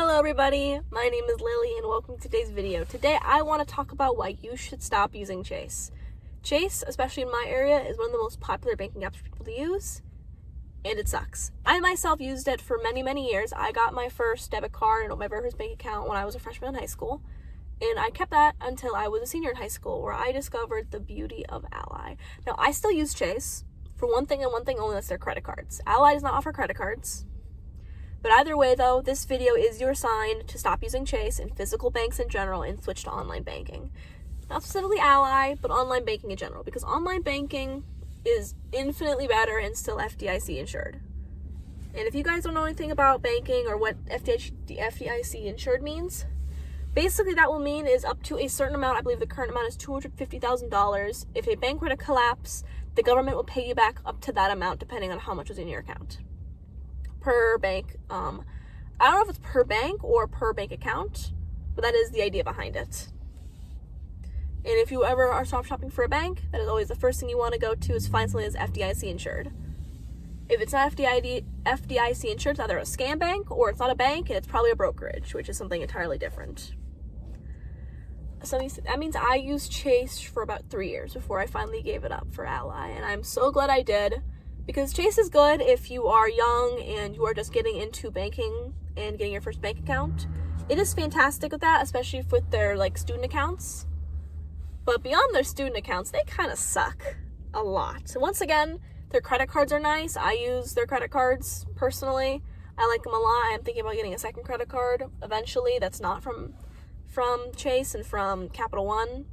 Hello everybody, my name is Lily and welcome to today's video. Today I want to talk about why you should stop using Chase. Chase, especially in my area, is one of the most popular banking apps for people to use, and it sucks. I myself used it for many years. I got my first debit card and my very first bank account when I was a freshman in high school, and I kept that until I was a senior in high school, where I discovered the beauty of Ally. Now, I still use Chase for one thing and one thing only, that's their credit cards. Ally does not offer credit cards. But either way, though, this video is your sign to stop using Chase and physical banks in general and switch to online banking. Not specifically Ally, but online banking in general, because online banking is infinitely better and still FDIC insured. And if you guys don't know anything about banking or what FDIC insured means, basically that will mean is up to a certain amount. I believe the current amount is $250,000. If a bank were to collapse, the government will pay you back up to that amount depending on how much was in your account. Per bank. I don't know if it's per bank or per bank account, but that is the idea behind it. And if you ever are shopping for a bank, that is always the first thing you want to go to is find something that's FDIC insured. If it's not FDIC insured, it's either a scam bank or it's not a bank, and it's probably a brokerage, which is something entirely different. So that means I used Chase for about 3 years before I finally gave it up for Ally, and I'm so glad I did. Because Chase is good if you are young and you are just getting into banking and getting your first bank account. It is fantastic with that, especially with their student accounts. But beyond their student accounts, they kind of suck a lot. So once again, their credit cards are nice. I use their credit cards personally. I like them a lot. I'm thinking about getting a second credit card eventually that's not from Chase and from Capital One.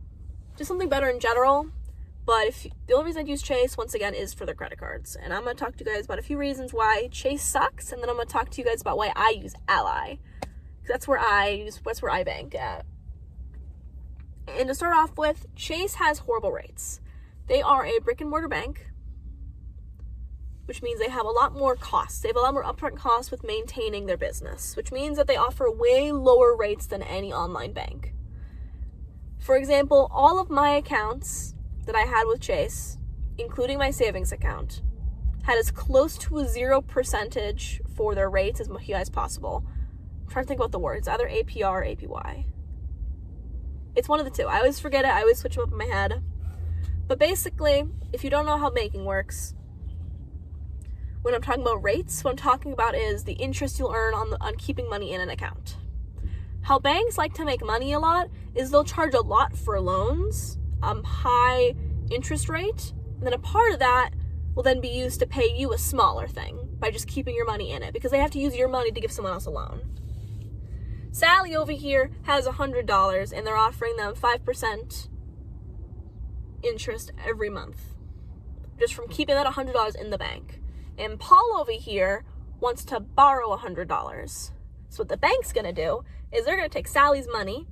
Just something better in general. But the only reason I use Chase, once again, is for their credit cards. And I'm going to talk to you guys about a few reasons why Chase sucks, and then I'm going to talk to you guys about why I use Ally. That's where I bank at. And to start off with, Chase has horrible rates. They are a brick and mortar bank, which means they have a lot more costs. They have a lot more upfront costs with maintaining their business, which means that they offer way lower rates than any online bank. For example, all of my accounts that I had with Chase, including my savings account, had as close to a 0% for their rates as possible. I'm trying to think about the words, either APR or APY. It's one of the two. I always forget it. I always switch them up in my head. But basically, if you don't know how banking works, when I'm talking about rates, what I'm talking about is the interest you'll earn on keeping money in an account. How banks like to make money a lot is they'll charge a lot for loans, high interest rate, and then a part of that will then be used to pay you a smaller thing by just keeping your money in it, because they have to use your money to give someone else a loan. Sally over here has $100 and they're offering them 5% interest every month just from keeping that $100 in the bank. And Paul over here wants to borrow $100. So what the bank's gonna do is they're gonna take Sally's money,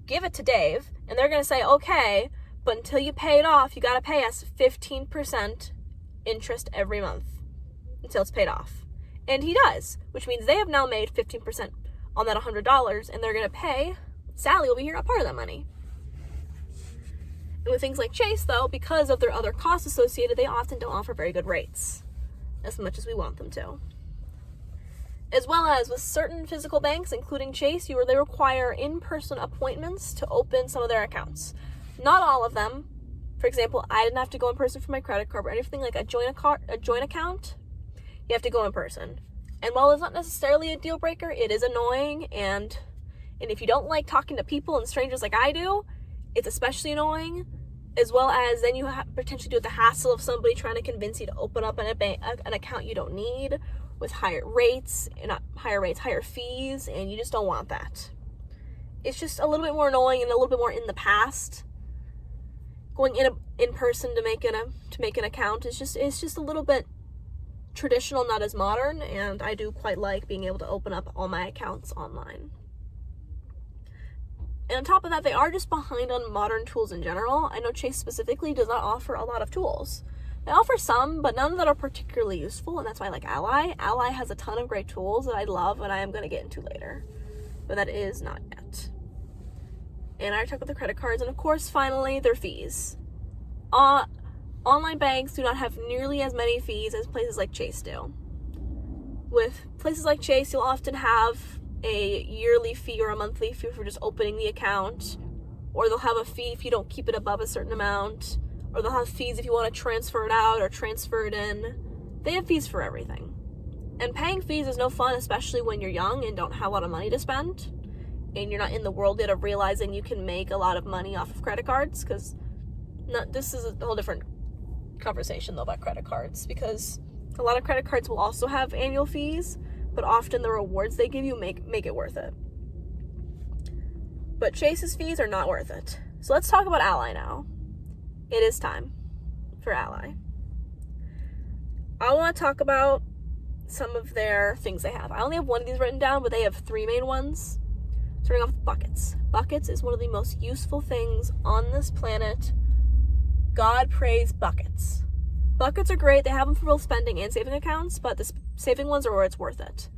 give it to Dave, and they're going to say, okay, but until you pay it off, you got to pay us 15% interest every month until it's paid off. And he does, which means they have now made 15% on that $100, and they're going to pay Sally over here a part of that money. And with things like Chase, though, because of their other costs associated, they often don't offer very good rates, as much as we want them to. As well as with certain physical banks, including Chase, they require in-person appointments to open some of their accounts. Not all of them. For example, I didn't have to go in person for my credit card, but anything like a joint account, you have to go in person. And while it's not necessarily a deal breaker, it is annoying, and if you don't like talking to people and strangers like I do, it's especially annoying. As well as then you potentially deal with the hassle of somebody trying to convince you to open up an account you don't need, with higher fees, and you just don't want that. It's just a little bit more annoying and a little bit more in the past. Going in person to make an account is just a little bit traditional, not as modern, and I do quite like being able to open up all my accounts online. And on top of that, they are just behind on modern tools in general. I know Chase specifically does not offer a lot of tools. They offer some, but none that are particularly useful, and that's why I like Ally. Ally has a ton of great tools that I love and I am going to get into later, but that is not yet. And I already talked about the credit cards, and of course, finally, their fees. Online banks do not have nearly as many fees as places like Chase do. With places like Chase, you'll often have a yearly fee or a monthly fee for just opening the account, or they'll have a fee if you don't keep it above a certain amount, or they'll have fees if you want to transfer it out or transfer it in. They have fees for everything. And paying fees is no fun, especially when you're young and don't have a lot of money to spend, and you're not in the world yet of realizing you can make a lot of money off of credit cards, because this is a whole different conversation though about credit cards, because a lot of credit cards will also have annual fees, but often the rewards they give you make it worth it. But Chase's fees are not worth it. So let's talk about Ally now. It is time for Ally. I want to talk about some of their things they have. I only have one of these written down, but they have three main ones. Starting off with buckets. Buckets is one of the most useful things on this planet. God praise buckets. Buckets are great. They have them for both spending and saving accounts, but the saving ones are where it's worth it.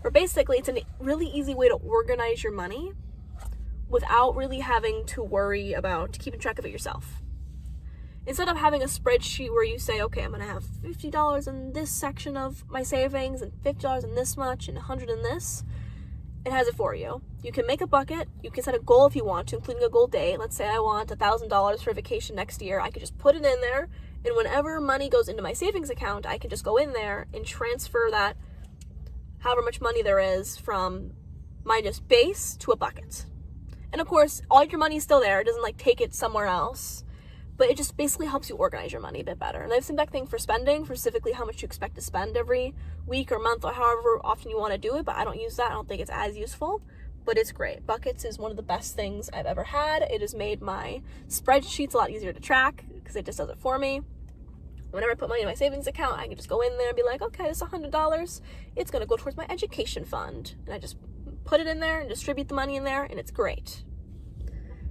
Or basically, it's a really easy way to organize your money without really having to worry about keeping track of it yourself. Instead of having a spreadsheet where you say, okay, I'm going to have $50 in this section of my savings and $50 in this much and $100 in this, it has it for you. You can make a bucket. You can set a goal if you want to, including a goal date. Let's say I want $1,000 for vacation next year. I could just put it in there, and whenever money goes into my savings account, I can just go in there and transfer that, however much money there is, from my just base to a bucket. And of course, all your money is still there. It doesn't like take it somewhere else, but it just basically helps you organize your money a bit better. And they have the same thing for spending, for specifically how much you expect to spend every week or month or however often you want to do it, but I don't use that. I don't think it's as useful, but it's great. Buckets is one of the best things I've ever had. It has made my spreadsheets a lot easier to track because it just does it for me. Whenever I put money in my savings account, I can just go in there and be like, okay, this is $100. It's going to go towards my education fund. And I just put it in there and distribute the money in there, and it's great.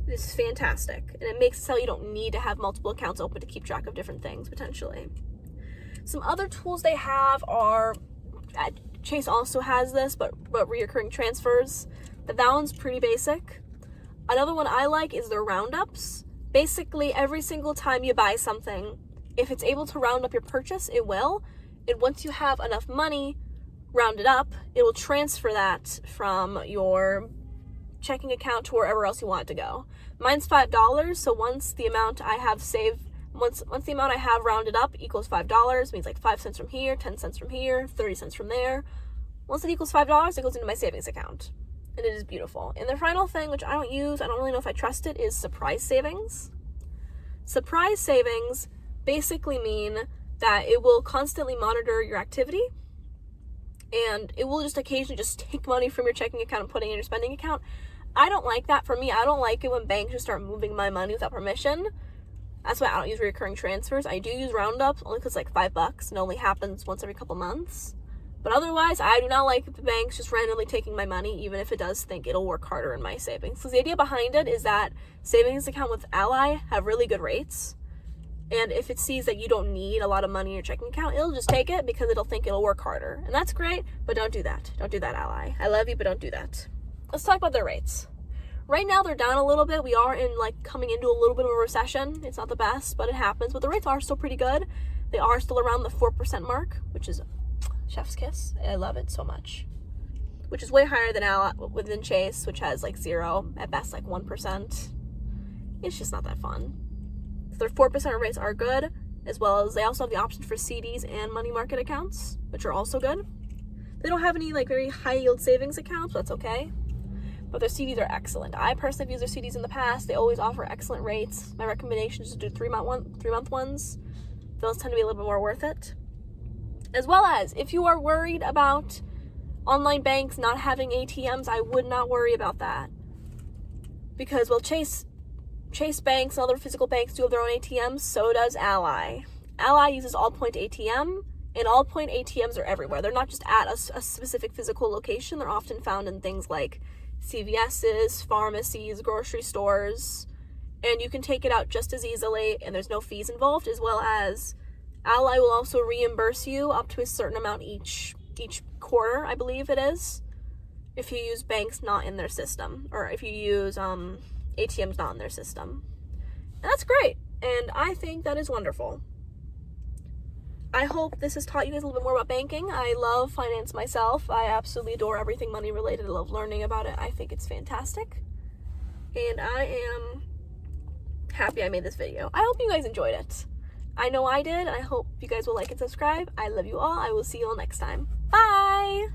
This is fantastic. And it makes it so you don't need to have multiple accounts open to keep track of different things, potentially. Some other tools they have are, Chase also has this, but reoccurring transfers. But that one's pretty basic. Another one I like is their roundups. Basically, every single time you buy something, if it's able to round up your purchase, it will. And once you have enough money rounded up, it will transfer that from your checking account to wherever else you want it to go. Mine's $5, so once the amount I have saved, once the amount I have rounded up equals $5, means like 5 cents from here, 10 cents from here, 30 cents from there. Once it equals $5, it goes into my savings account. And it is beautiful. And the final thing, which I don't use, I don't really know if I trust it, is surprise savings. Surprise savings basically mean that it will constantly monitor your activity, and it will just occasionally just take money from your checking account and put it in your spending account. I don't like that. For me, I don't like it when banks just start moving my money without permission. That's why I don't use recurring transfers. I do use roundups only because it's like $5 and it only happens once every couple months. But otherwise, I do not like the banks just randomly taking my money, even if it does think it'll work harder in my savings. So the idea behind it is that savings account with Ally have really good rates. And if it sees that you don't need a lot of money in your checking account, it'll just take it because it'll think it'll work harder. And that's great, but don't do that. Don't do that, Ally. I love you, but don't do that. Let's talk about their rates. Right now, they're down a little bit. We are coming into a little bit of a recession. It's not the best, but it happens. But the rates are still pretty good. They are still around the 4% mark, which is chef's kiss. I love it so much. Which is way higher than Ally, within Chase, which has like 0, at best like 1%. It's just not that fun. Their 4% rates are good, as well as they also have the option for CDs and money market accounts, which are also good. They don't have any like very high yield savings accounts, but that's okay. But their CDs are excellent. I personally have used their CDs in the past. They always offer excellent rates. My recommendation is to do 3-month ones. Those tend to be a little bit more worth it. As well as, if you are worried about online banks not having ATMs, I would not worry about that. Because, well, Chase banks and other physical banks do have their own ATMs, so does Ally. Ally uses Allpoint ATM, and Allpoint ATMs are everywhere. They're not just at a specific physical location. They're often found in things like CVS's, pharmacies, grocery stores, and you can take it out just as easily, and there's no fees involved, as well as Ally will also reimburse you up to a certain amount each quarter, I believe it is, if you use banks not in their system, or if you use ATMs not in their system. And that's great, and I think that is wonderful. I hope this has taught you guys a little bit more about banking. I love finance myself. I absolutely adore everything money related. I love learning about it. I think it's fantastic. And I am happy I made this video. I hope you guys enjoyed it. I know I did, and I hope you guys will like and subscribe. I love you all. I will see you all next time. Bye!